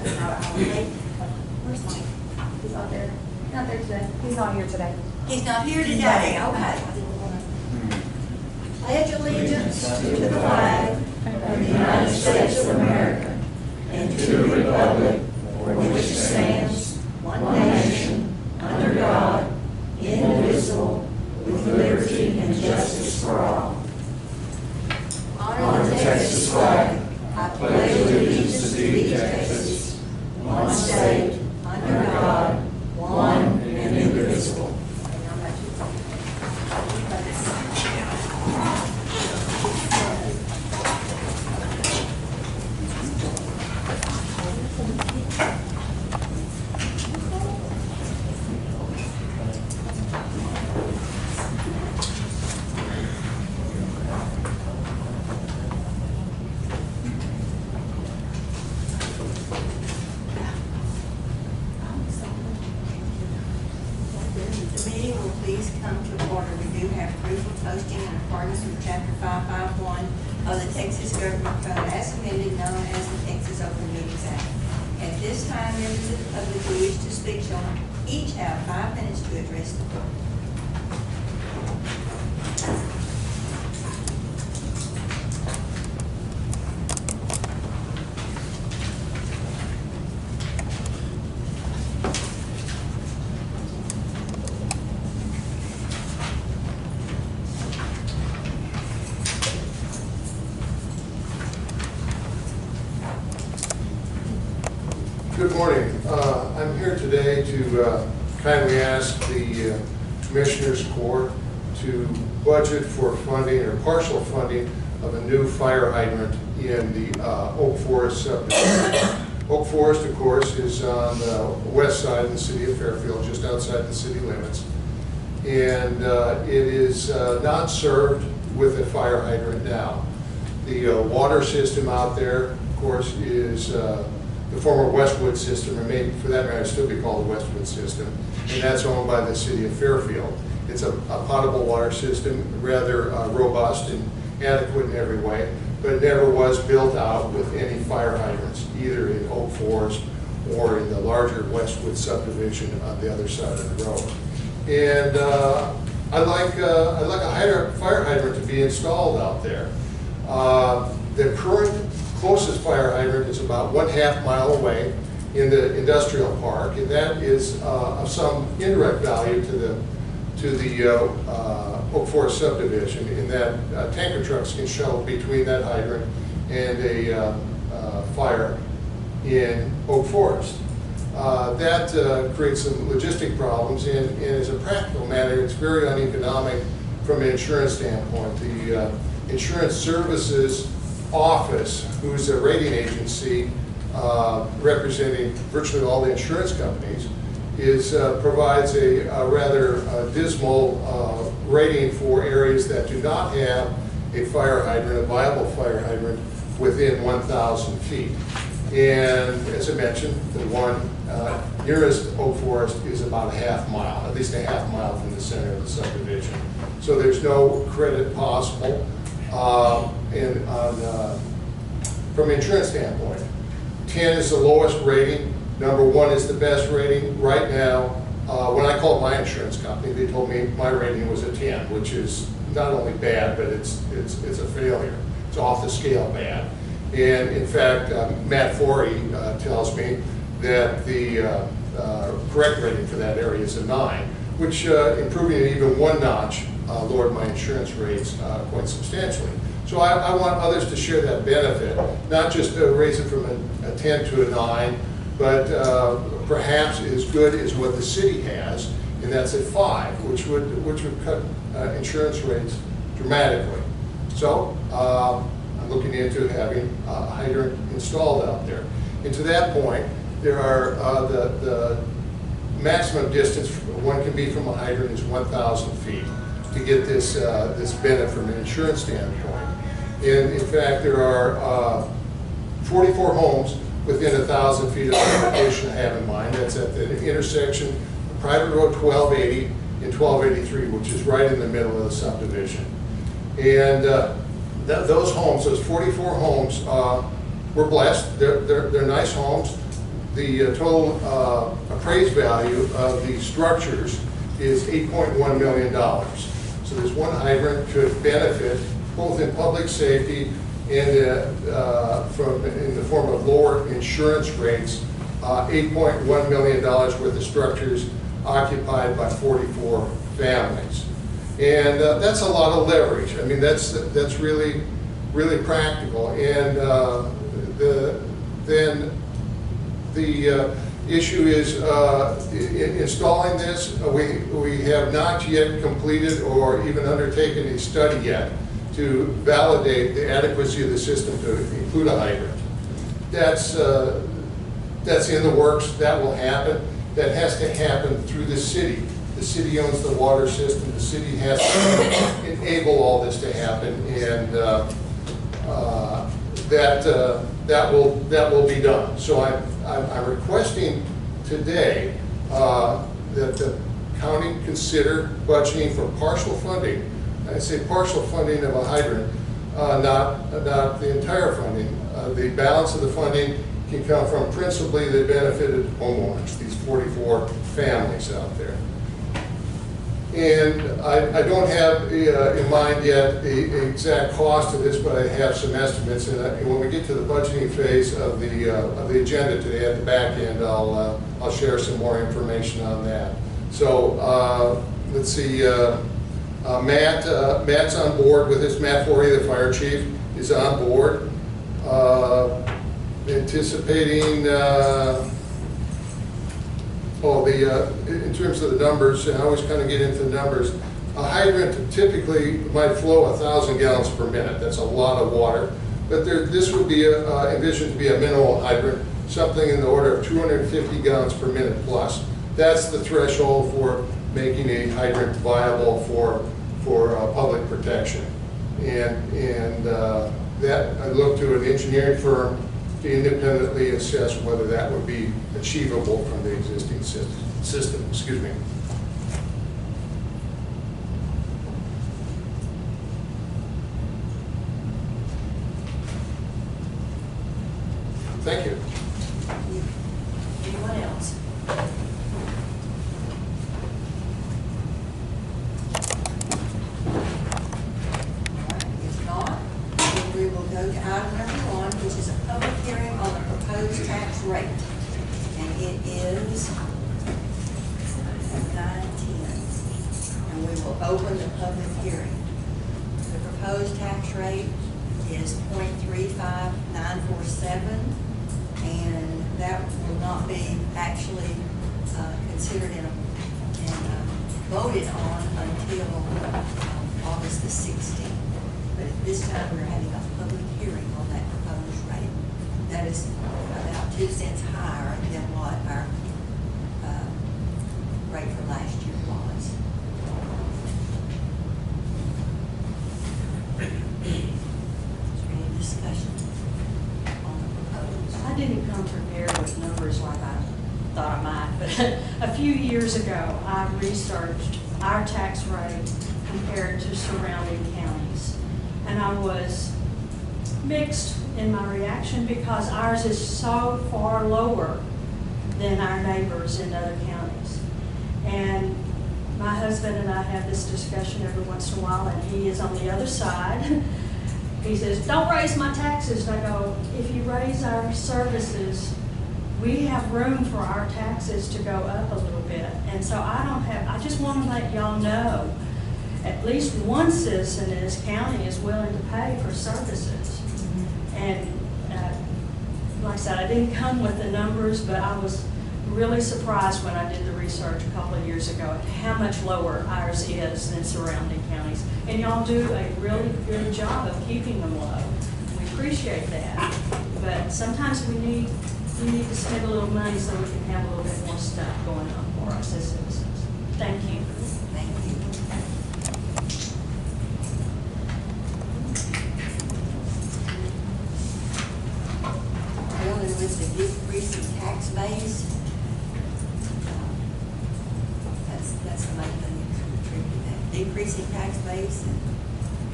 Where's Mike? He's not there. Not there today. He's not here today. He's not here today, okay. Pledge allegiance to the flag of the United States of America and to the republic for which it stands, one nation, under God, indivisible, with liberty and justice for all. Honor the Texas flag. I pledge allegiance to thee, Texas, one state, under God, one and indivisible. Of the Texas Government Code as amended, known as the Texas Open Meetings Act. At this time, members of the public who wish to speak shall each have 5 minutes to address the board. Good morning. I'm here today to kindly ask the Commissioners Court to budget for funding or partial funding of a new fire hydrant in the Oak Forest subdivision. Oak Forest, of course, is on the west side of the city of Fairfield, just outside the city limits. And it is not served with a fire hydrant now. The water system out there, of course, is the former Westwood system, or maybe for that matter still be called the Westwood system, and that's owned by the city of Fairfield. It's a potable water system, rather robust and adequate in every way, but it never was built out with any fire hydrants, either in Oak Forest or in the larger Westwood subdivision on the other side of the road. And I'd like a fire hydrant to be installed out there. The current closest fire hydrant is about 1/2 mile away in the industrial park, and that is of some indirect value to the Oak Forest subdivision, in that tanker trucks can shuttle between that hydrant and a fire in Oak Forest. That creates some logistic problems, and as a practical matter, it's very uneconomic from an insurance standpoint. The Insurance Services Office, who's a rating agency representing virtually all the insurance companies, provides a rather dismal rating for areas that do not have a fire hydrant, a viable fire hydrant, within 1,000 feet. And as I mentioned, the one nearest Oak Forest is about 1/2 mile, at least 1/2 mile from the center of the subdivision. So there's no credit possible. From an insurance standpoint, 10 is the lowest rating, number 1 is the best rating. Right now, when I called my insurance company, they told me my rating was a 10, which is not only bad, but it's a failure. It's off the scale bad. And in fact, Matt Forey tells me that the correct rating for that area is a 9, which improving it even 1 notch lowered my insurance rates quite substantially. So I want others to share that benefit, not just raise it from a 10 to a 9, but perhaps as good as what the city has, and that's at 5, which would cut insurance rates dramatically. So I'm looking into having a hydrant installed out there. And to that point, there are the maximum distance one can be from a hydrant is 1,000 feet to get this benefit from an insurance standpoint. And in fact, there are 44 homes within 1,000 feet of the location I have in mind. That's at the intersection of Private Road 1280 and 1283, which is right in the middle of the subdivision. And those homes, those 44 homes, were blessed. They're nice homes. the total appraised value of the structures is $8.1 million. So this one hydrant could benefit both in public safety and in the form of lower insurance rates, $8.1 million worth of structures occupied by 44 families. And that's a lot of leverage. I mean, that's really, really practical. And then the issue is installing this. We have not yet completed or even undertaken a study yet to validate the adequacy of the system to include a hydrant. That's in the works. That will happen. That has to happen through the city. The city owns the water system. The city has to enable all this to happen, and that will be done. So I'm requesting today that the county consider budgeting for partial funding. I say partial funding of a hydrant, not the entire funding. The balance of the funding can come from principally the benefited homeowners, these 44 families out there. And I don't have in mind yet the exact cost of this, but I have some estimates. And when we get to the budgeting phase of the agenda today at the back end, I'll share some more information on that. So let's see. Matt's on board with this. Matt Forey, the fire chief, is on board. Anticipating. In terms of the numbers, and I always kind of get into the numbers, a hydrant typically might flow 1,000 gallons per minute. That's a lot of water. But this would be envisioned to be a minimal hydrant, something in the order of 250 gallons per minute plus. That's the threshold for making a hydrant viable for public protection. And that I look to an engineering firm to independently assess whether that would be achievable from the existing system. Excuse me. Thank you. Anyone else? If not, then we will go to item number 1, which is a public hearing on the proposed tax rate. And it is 9:10. And we will open the public hearing. The proposed tax rate is 0.35947, and that will not be actually considered and voted on until August the 16th. But at this time, we're having a public hearing on that proposed rate. That is about 2 cents higher than what our rate for last year was. Is there any discussion on the proposed? I didn't come prepared with numbers like I thought I might, but a few years ago, I researched our tax rate compared to surrounding counties. And I was mixed in my reaction because ours is so far lower than our neighbors in other counties. And my husband and I have this discussion every once in a while, and he is on the other side. He says, "Don't raise my taxes." And I go, "If you raise our services, we have room for our taxes to go up a little bit." And so I just want to let y'all know, at least one citizen in this county is willing to pay for services. And like I said, I didn't come with the numbers, but I was really surprised when I did the research a couple of years ago at how much lower ours is than surrounding counties. And y'all do a really good job of keeping them low. We appreciate that. But sometimes we need to spend a little money so we can have a little bit more stuff going on for us as citizens. Thank you. Thank you. Well, and with the decreasing tax base, that's the main thing that's contributing that. Decreasing tax base and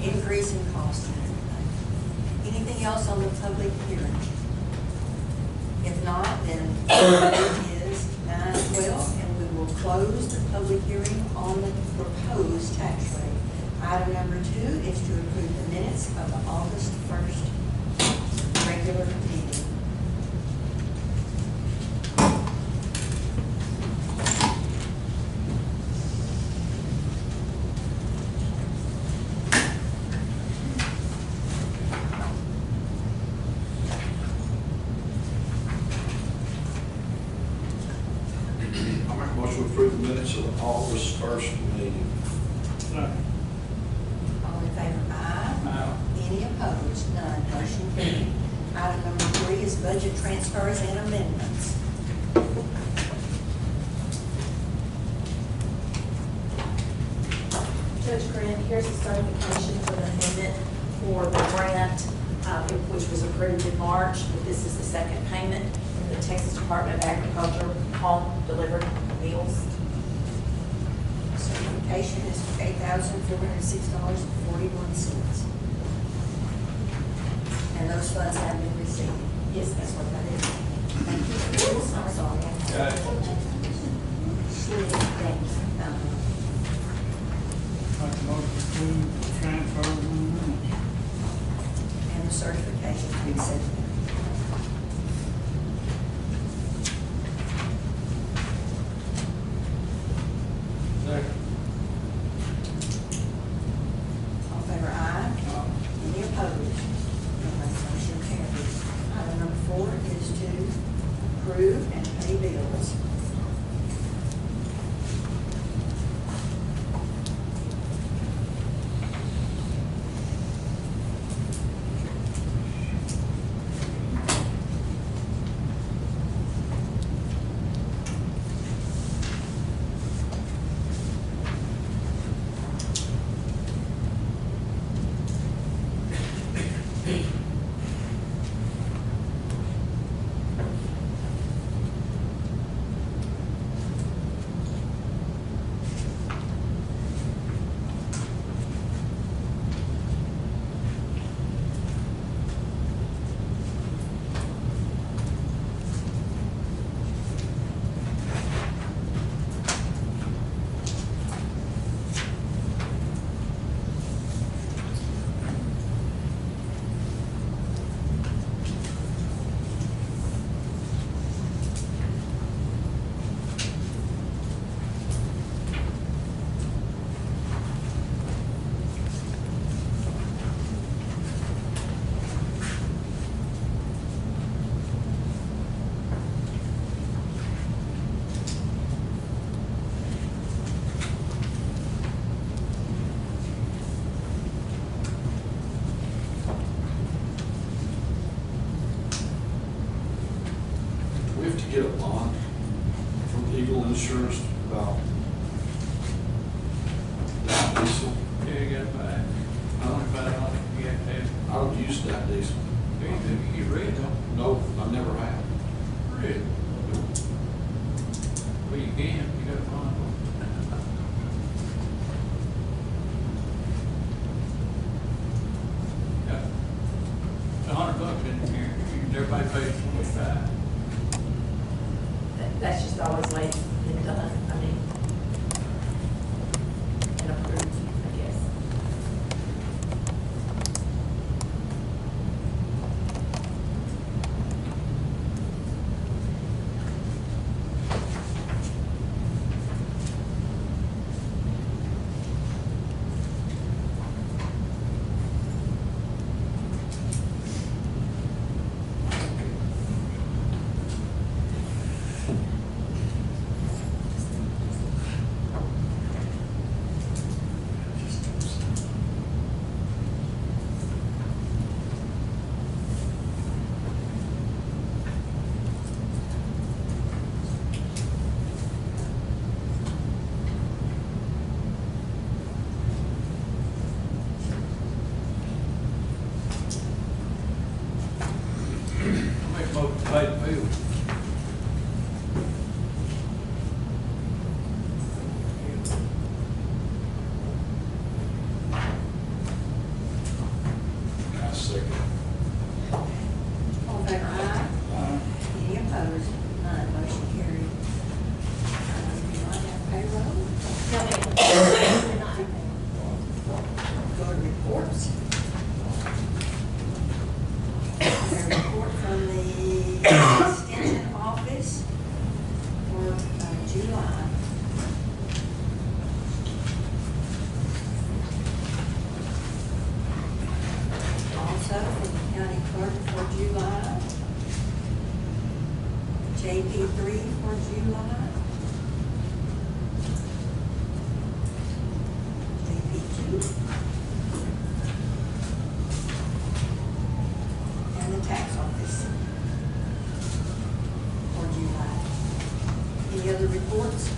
increase in cost and everything. Anything else on the public hearing? If not, then then it is 9:12, and we will close the public hearing on the proposed tax rate. Item number 2 is to approve the minutes of the August 1st regular meeting. I make a motion to approve the minutes of the August 1st meeting. All in favor, aye. Aye. Any opposed? None. Motion carried. Item number 3 is budget transfers and amendments. Judge Grant, here's the certification for the amendment for the grant, which was approved in March. This is the second payment from the Texas Department of Agriculture home delivered meals. Certification is for $8,406.41. And those funds have been received. Yes, that's what that is. Thank you. I'm sorry. Got it. Thanks. Make a motion to transfer the minutes. And the certification to be accepted. Second. All in favor, aye. Any opposed? None. Motion carries. Item number 4 is to approve and pay bills. We have to get a bond from Eagle Insurance about diesel. Yeah, you got back. $25 you got that. I don't use that diesel. You get rid of them. No, I never have. Really? Well, you can, you got to find them. Yeah. $100 in here, everybody pays 25. That's just always the way it's been done, I mean, and approved, I guess. Pay the bill. I second. All in favor, aye. Any opposed? JP3 for July. JP2. And the tax office for July. Any other reports?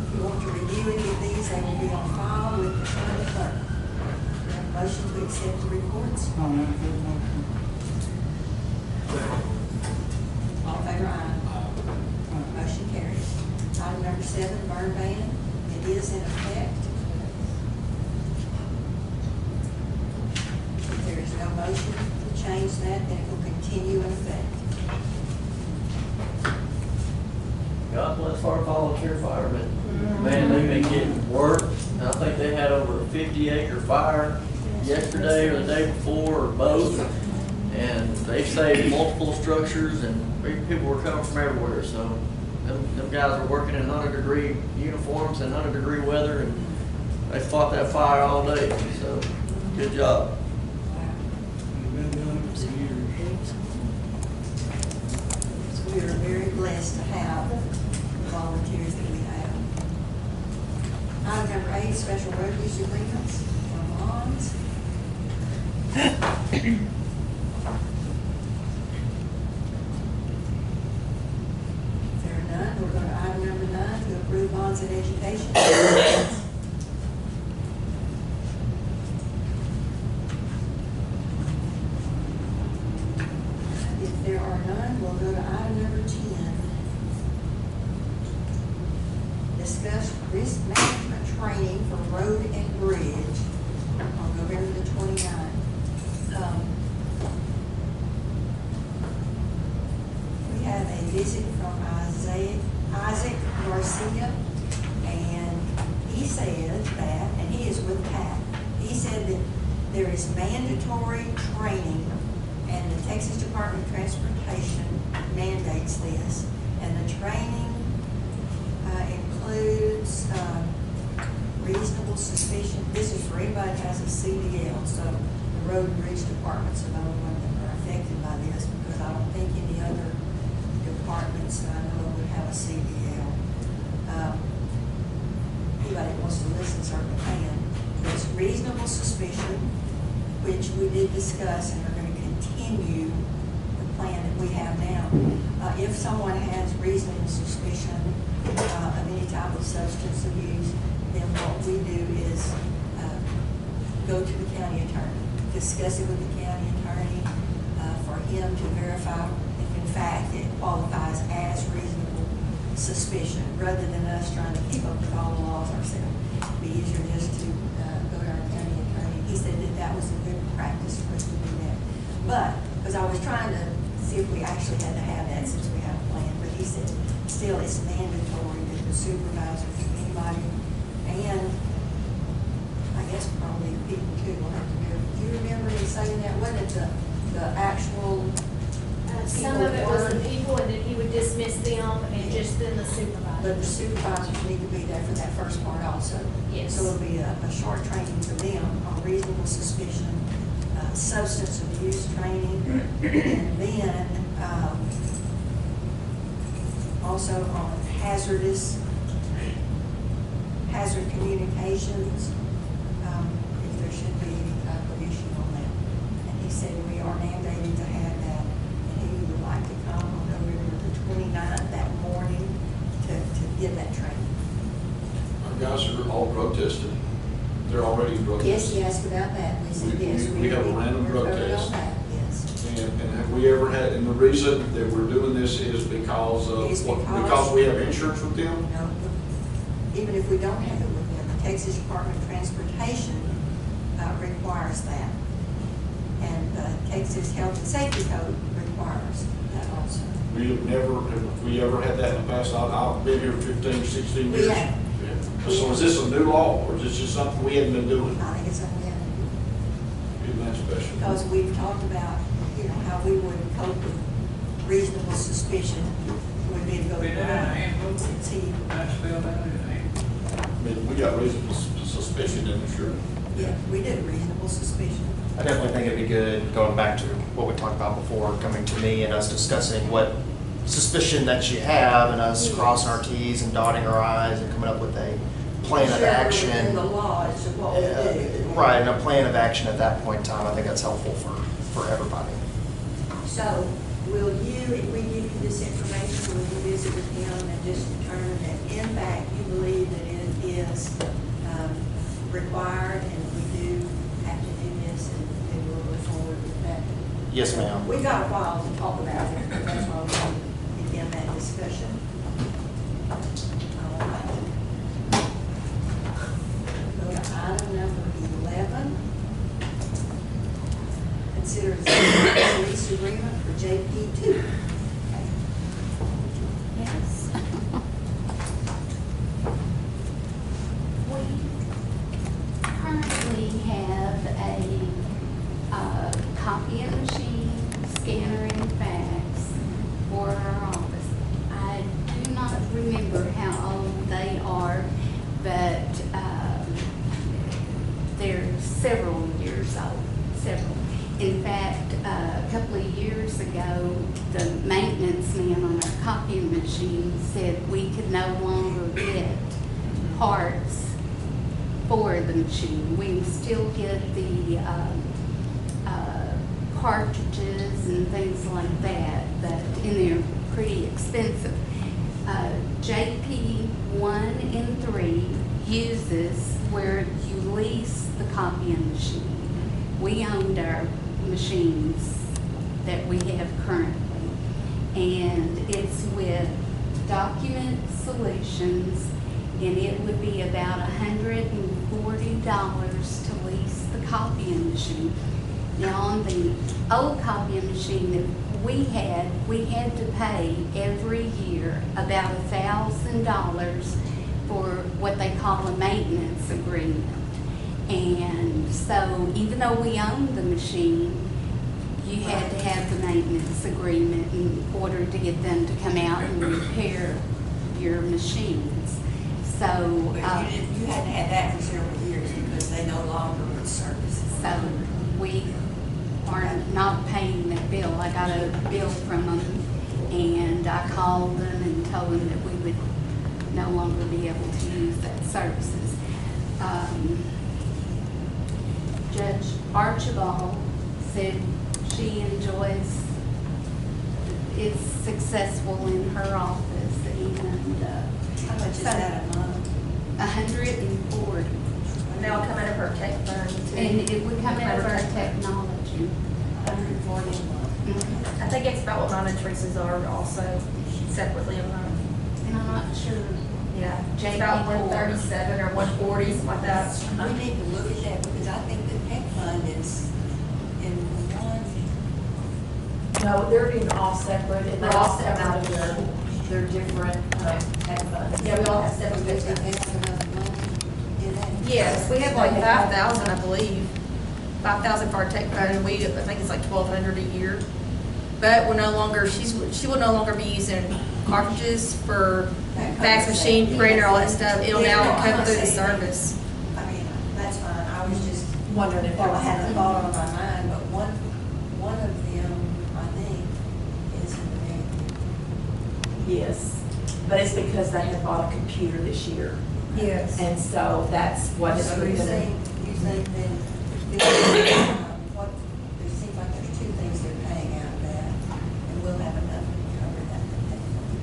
If you want to review any of these, they will be on file with the county clerk. Do you have a motion to accept the reports? I'll make that motion. All in favor, aye. Motion carries. Item number 7, burn ban. It is in effect. If there is no motion to change that, then it will continue in effect. God bless our volunteer firemen. Man, they've been getting work. I think they had over a 50-acre fire yesterday or the day before, or both. And they've saved multiple structures, and people were coming from everywhere. So them guys are working in 100-degree uniforms and 100-degree weather, and they fought that fire all day. So good job. You've been doing it for years. So we are very blessed to have the volunteers that we have. Item number 8, special road use agreements for bonds. If there are none, we're going to item number 9, to approve bonds in education. If there are none, we'll go to item number 10. Discuss risk management training for road and bridge on November the 29th. We have a visit from Isaac Garcia, and he said that, and he is with PAC, he said that there is mandatory training, and the Texas Department of Transportation mandates this, and the training includes reasonable suspicion. This is for anybody that has a CDL, so the road and bridge departments are the only ones that are affected by this, because I don't think any other departments that I know would have a CDL. Anybody that wants to listen certainly can. There's reasonable suspicion, which we did discuss and are going to continue the plan that we have now. If someone has reasonable suspicion of any type of substance abuse, then what we do is go to the county attorney, discuss it with the county attorney for him to verify if in fact it qualifies as reasonable suspicion, rather than us trying to keep up with all the laws ourselves. It'd be easier just to go to our county attorney. He said that that was a good practice for us to do that. But, because I was trying to see if we actually had to have that since we have a plan, but he said still it's mandatory that the supervisors, anybody, and I guess probably people too will have to do it. Do you remember him saying that? Wasn't it the actual Some of it was the people, and then he would dismiss them, and just then the but the supervisors. supervisors need to be there for that first part also. Yes. So it'll be a short training for them on reasonable suspicion, substance abuse training, and then also on hazard communications, if there should be any type of issue on that. And he said we are mandated to have that, and he would like to come on November the 29th that morning to give that training. Our guys are all drug tested. They're already drug Yes, tested. he asked about that. We said, yes. We have a random we're drug covered test. on that, yes. And have we ever had, and the reason that we're doing this is because of, Is what? because- Because we have insurance with them? No, even if we don't have it with them, the Texas Department of Transportation requires that. And Texas Health and Safety Code requires that also. We have we ever had that in the past? I've been here 15, 16 We years. have. Yeah. So is this a new law, or is this just something we hadn't been doing? I think it's something we have to do. Isn't that special? Because we've talked about, how we would cope with reasonable suspicion. Would be to go to Been down in the handbook. see. That's spelled out in the handbook. I mean, we got reasonable suspicion in the sure. Yeah, we did reasonable suspicion. I definitely think it'd be good, going back to what we talked about before, coming to me and us discussing what suspicion that you have and us crossing our Ts and dotting our Is and coming up with a plan of Sure, action. within the law as to what we do. Right, and a plan of action at that point in time. I think that's helpful for everybody. So, will you, if we give you this information, will you visit with him and just determine that in fact you believe that it is required and we do have to do this and then we'll move forward with that? Yes, ma'am. We got a while to talk about it, but that's why we want to begin that discussion. All right. Go to item number 11. Consider a lease agreement for JP2. Yes. We currently have a copying machine, scanner, and fax for our office. I do not remember how old they are, but they're several years old, several. In fact, a couple of years ago, the maintenance man on our copying machine said we could no longer get parts for the machine. We can still get the cartridges and things like that, but they're pretty expensive. JP 1 and 3 uses where you lease the copying machine. We owned our machines that we have currently, and it's with Document Solutions, and it would be about $140 to lease the copying machine. Now, on the old copying machine that we had to pay every year about $1,000 for what they call a maintenance agreement. And so even though we owned the machine, you had to have the maintenance agreement in order to get them to come out and repair your machines. So, But you hadn't had that for several years because they no longer would service. so we are not paying that bill. I got a bill from them, and I called them and told them that we would no longer be able to use that services. Judge Archibald said she enjoys, it's successful in her office, and How much is that a month? 140. And they'll come out of her tech fund too. And it would come out of our technology. 140 a month. Mhm. I think it's about what mine and Teresa's are also separately a month. And I'm not sure. Yeah, it's JP about four. 137 or 140, something like that. We need to look at that because I think the tech fund is in one. No, they're being all separate, and they're all separate out of their different tech funds. Yeah, we all have separate Does it business. have enough money in that? Yes, we have like 5,000, I believe. 5,000 for our tech fund, and I think it's like 1,200 a year. But we're no longer, she will no longer be using cartridges for fax machine, printer, all that stuff. It'll now come through the service. I mean, that's fine. I was just, Wondering if well, I had a thought on my mind, but one of them, I think, is in the Yes, but it's because they have bought a computer this year. Yes. And so that's what is So you think then, what, it seems like there's two things they're paying out of that, and we'll have enough to cover that.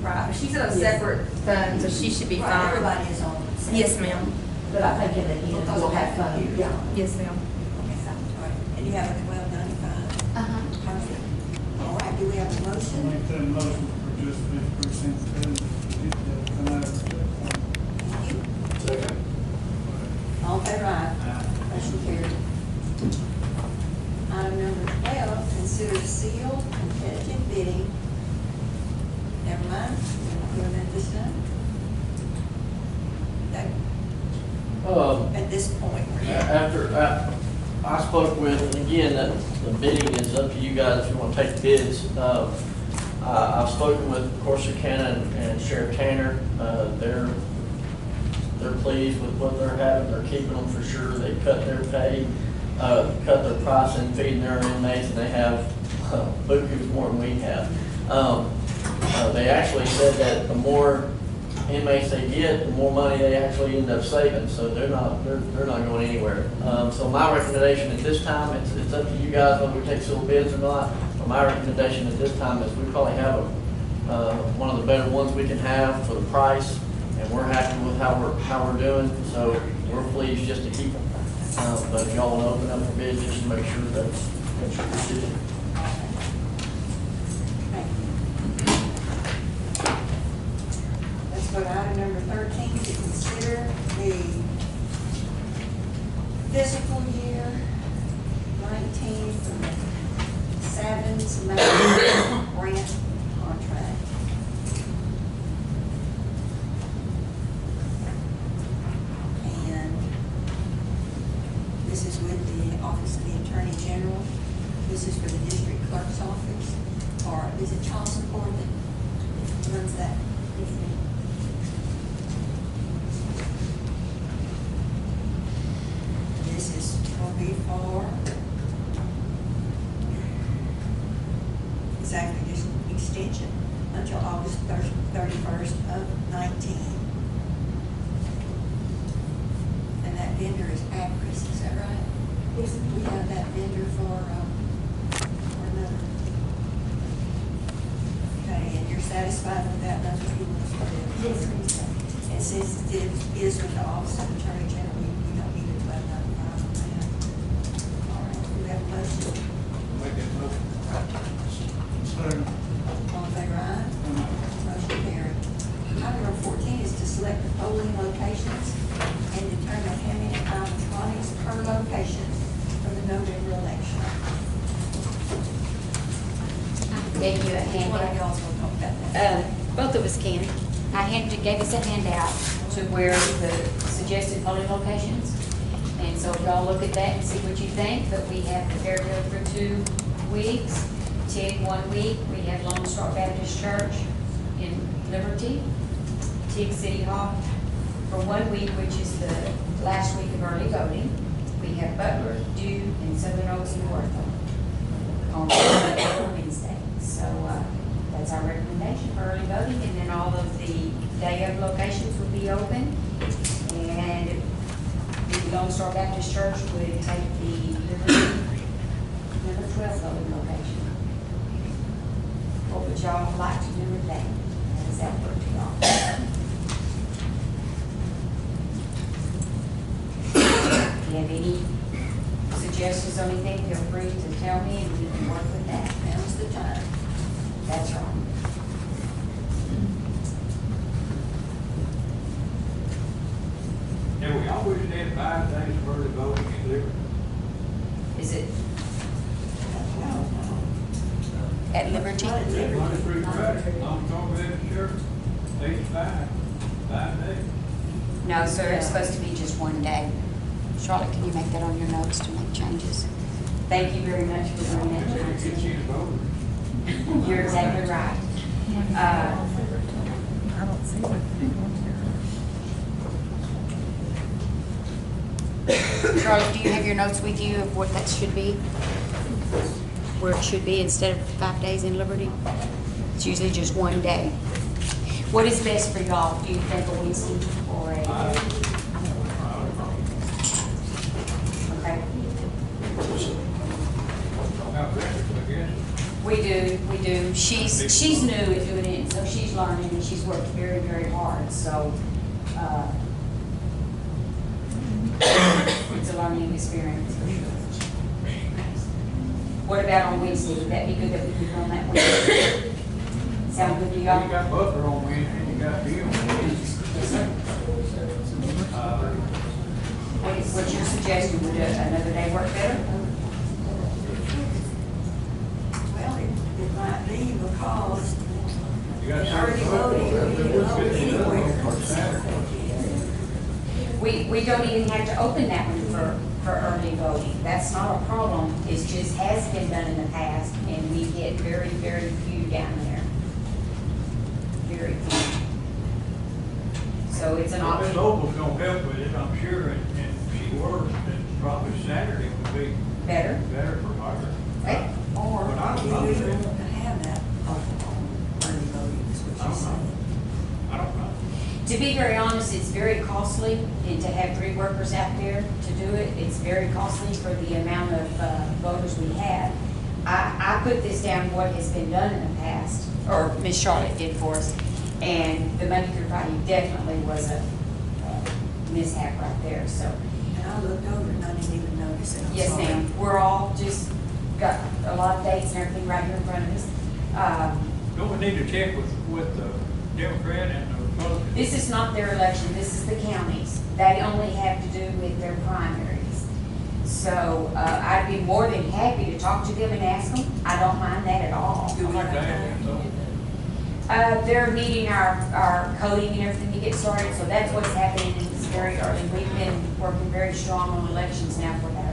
Right, but she's in a separate fund, so she should be Right, fine. everybody is on the same. Yes, ma'am. But I think in the end, Because we'll of have that fun. computer. Yeah. Yes, ma'am. Okay, all right. And you have a 1295. Uh-huh. Perfect. All right, do we have a I motion? make that motion for just 50% spend, come out of the fund. Thank you. Second. All in favor, aye. Motion carried. Item number 12, consider sealed competitive bidding. Never mind, we're not doing that this time. That- At this point, we're After, I spoke with, and again, that the bidding is up to you guys if you want to take bids. I've spoken with Corsicana and Sheriff Tanner. They're they're pleased with what they're having, they're keeping them for sure. They cut their pay, cut their price in feeding their inmates, and they have bukus more than we have. They actually said that the more inmates they get, the more money they actually end up saving, so they're not going anywhere. So my recommendation at this time, it's up to you guys whether we take civil bids or not, but my recommendation at this time is we probably have one of the better ones we can have for the price, and we're happy with how we're doing, so we're pleased just to keep them. But if y'all want to open up for bids, just to make sure that's your decision. Let's go to item number 13, to consider the fiscal year 19 from Savins Mountain grant contract. And this is with the Office of the Attorney General. This is for the district clerk's office, or is it child support that runs that? This is will be for exactly just extension until August 31st of 19. And that vendor is Acris, is that right? Yes. We have that vendor for another. Okay, and you're satisfied with that? That's what you want us to do? Yes, please. And since it is with the Office of Attorney General, we don't need to let another file on that. All right, we have a motion. Make that motion. All in favor, aye? Motion carried. Item number 14 is to select the polling locations and determine how many electronics per location for the November election. Gave you a One of handout. y'all's gonna talk about that. Both of us can. Gave us a handout to where the suggested polling locations. And so y'all look at that and see what you think, but we have Fairfield for 2 weeks, TIG 1 week. We have Lone Star Baptist Church in Liberty, TIG City Hall for 1 week, which is the last week of early voting. We have Butler, Dew, and Southern Oaks and Wortham on Wednesday. So that's our recommendation for early voting, and then all of the day of locations will be open. And the Lone Star Baptist Church would take the Liberty number 12 voting location. What would y'all like to do with that? How does that work to y'all? If you have any suggestions or anything, feel free to tell me and we can work with that. Now's the time. That's right. Yeah, we always had 5 days for the voting in Liberty. Is it at Liberty? Monday through Friday, Lone Star Baptist Church, 8 to 5, 5 days. No, sir, it's supposed to be just 1 day. Charlotte, can you make that on your notes to make changes? Thank you very much for doing that. Get you to vote. You're exactly right. Charlotte, do you have your notes with you of what that should be? Where it should be instead of 5 days in Liberty? It's usually just 1 day. What is best for y'all? Do you think a Wednesday or a? Okay. About breakfast, I guess. We do. She's new at doing it, so she's learning and she's worked very, very hard, so, it's a learning experience for sure. What about on Wednesday? Would that be good that we could go on that Wednesday? Sound good to You y'all? got Butler on Wednesday, you got Dew on Wednesday. Yes, sir. What's your suggestion? Would another day work better? Well, it might be because You got already Saturday. voted, we can vote anywhere. We don't even have to open that one for early voting. That's not a problem. It just has been done in the past, and we get very, very few down there. Very few. So it's an Well, Ms. option. Opal's gonna help with it, I'm sure, and she works, and probably Saturday would be Better? better for her. Okay. Or But I do don't know. you even want to have that on early voting, is what you're saying? I don't know. To be very honest, it's very costly, and to have 3 workers out there to do it, it's very costly for the amount of voters we have. I put this down what has been done in the past, or Miss Charlotte did for us, and the Monday through Friday definitely was a mishap right there, so. And I looked over and I didn't even notice it. I'm Yes, sorry. ma'am, we're all just got a lot of dates and everything right here in front of us. Don't we need to check with the Democrat and the Republican? This is not their election, this is the county's. They only have to do with their primaries. So, I'd be more than happy to talk to them and ask them. I don't mind that at all. I'd like to ask them, They're needing our coding and everything to get started, so that's what's happening, and it's very early. We've been working very strong on elections now for about